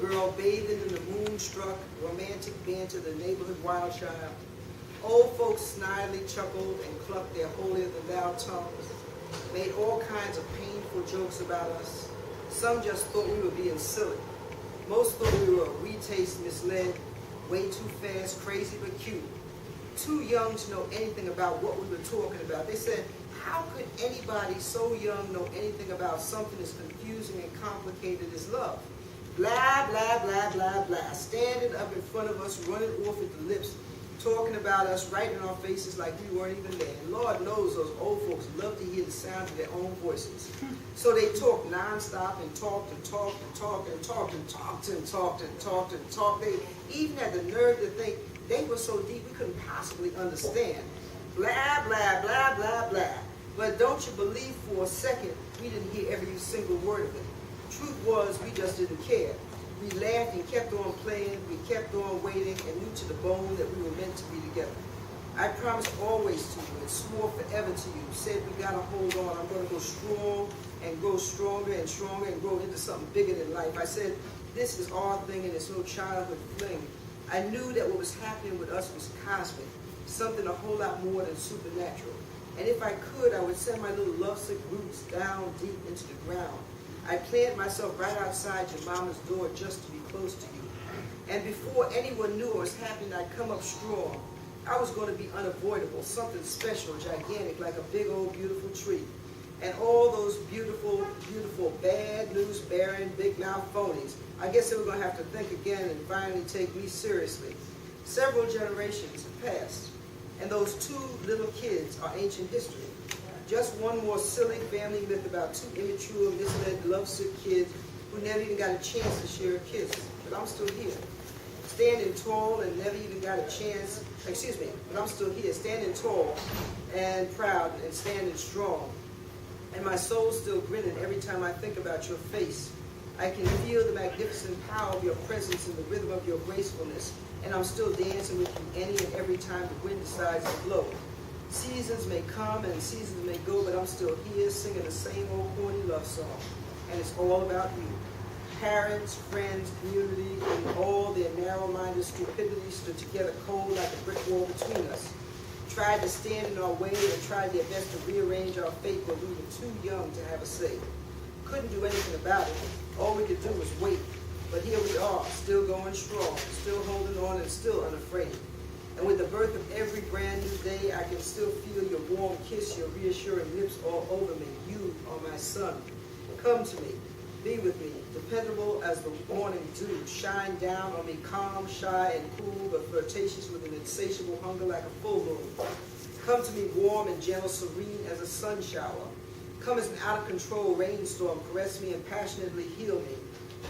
girl bathing in the moonstruck romantic banter of the neighborhood wild child. Old folks snidely chuckled and clucked their holier-than-thou tongues, made all kinds of painful jokes about us. Some just thought we were being silly. Most thought we were retaste misled, way too fast, crazy but cute. Too young to know anything about what we were talking about. They said, how could anybody so young know anything about something as confusing and complicated as love? Blah, blah, blah, blah, blah. Standing up in front of us, running off at the lips, talking about us right in our faces like we weren't even there. And Lord knows those old folks love to hear the sound of their own voices. So they talked nonstop and talked and talked and talked and talked and talked and talked and talked and talked. They even had the nerve to think they were so deep we couldn't possibly understand. Blah, blah, blah, blah, blah. But don't you believe for a second we didn't hear every single word of it. Truth was, we just didn't care. We laughed and kept on playing, we kept on waiting, and knew to the bone that we were meant to be together. I promised always to you and swore forever to you, said we gotta hold on, I'm gonna go strong and grow stronger and stronger and grow into something bigger than life. I said, this is our thing and it's no childhood fling. I knew that what was happening with us was cosmic, something a whole lot more than supernatural. And if I could, I would send my little lovesick roots down deep into the ground. I planted myself right outside your mama's door just to be close to you. And before anyone knew what was happening, I'd come up strong. I was going to be unavoidable, something special, gigantic, like a big old beautiful tree. And all those beautiful, beautiful, bad news bearing, big mouth phonies, I guess they were going to have to think again and finally take me seriously. Several generations have passed, and those two little kids are ancient history. Just one more silly family myth about two immature, misled, lovesick kids who never even got a chance to share a kiss. But I'm still here, standing tall and never even got a chance, but I'm still here, standing tall and proud and standing strong. And my soul's still grinning every time I think about your face. I can feel the magnificent power of your presence and the rhythm of your gracefulness, and I'm still dancing with you any and every time the wind decides to blow. Seasons may come and seasons may go, but I'm still here singing the same old corny love song. And it's all about you. Parents, friends, community, and all their narrow-minded stupidity stood together cold like a brick wall between us. Tried to stand in our way and tried their best to rearrange our fate, but we were too young to have a say. Couldn't do anything about it. All we could do was wait. But here we are, still going strong, still holding on and still unafraid. And with the birth of every brand new day, I can still feel your warm kiss, your reassuring lips all over me. You are my son. Come to me. Be with me. Dependable as the morning dew. Shine down on me, calm, shy, and cool, but flirtatious with an insatiable hunger like a full moon. Come to me warm and gentle, serene as a sun shower. Come as an out-of-control rainstorm. Caress me and passionately heal me.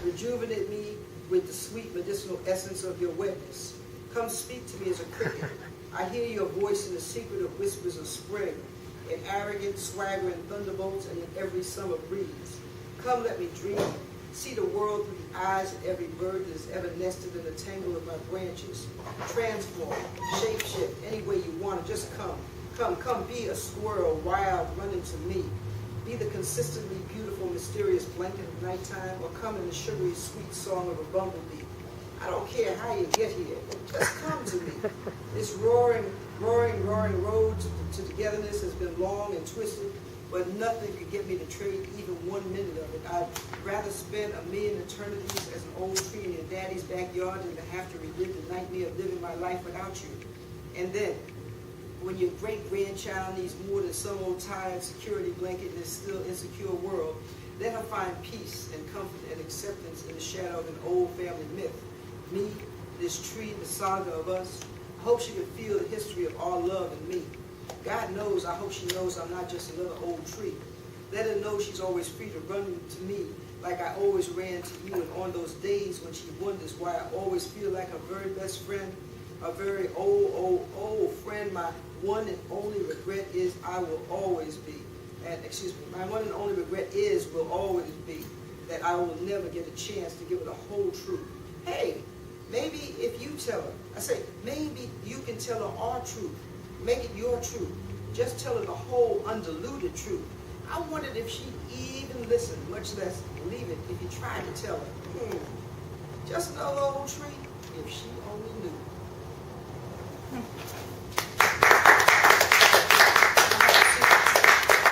Rejuvenate me with the sweet medicinal essence of your wetness. Come speak to me as a cricket. I hear your voice in the secret of whispers of spring, in arrogant, swaggering thunderbolts, and in every summer breeze. Come let me dream. See the world through the eyes of every bird that has ever nested in the tangle of my branches. Transform, shape-shift, any way you want to. Just come. Come be a squirrel, wild, running to me. Be the consistently beautiful, mysterious blanket of nighttime, or come in the sugary, sweet song of a bumblebee. I don't care how you get here. Just come to me. This roaring road to togetherness has been long and twisted, but nothing could get me to trade even 1 minute of it. I'd rather spend 1,000,000 eternities as an old tree in your daddy's backyard than to have to relive the nightmare of living my life without you. And then, when your great-grandchild needs more than some old tired security blanket in this still insecure world, let her find peace and comfort and acceptance in the shadow of an old family myth. Me, this tree, the saga of us. I hope she can feel the history of our love in me. God knows, I hope she knows I'm not just another old tree. Let her know she's always free to run to me like I always ran to you, and on those days when she wonders why I always feel like her very best friend, a very old friend, my one and only regret is I will always be, my one and only regret is will always be that I will never get a chance to give her the whole truth. Hey, maybe if you tell her, I say, maybe you can tell her our truth. Make it your truth. Just tell her the whole undiluted truth. I wondered if she'd even listen, much less believe it, if you tried to tell her. Just another old tree, if she only knew.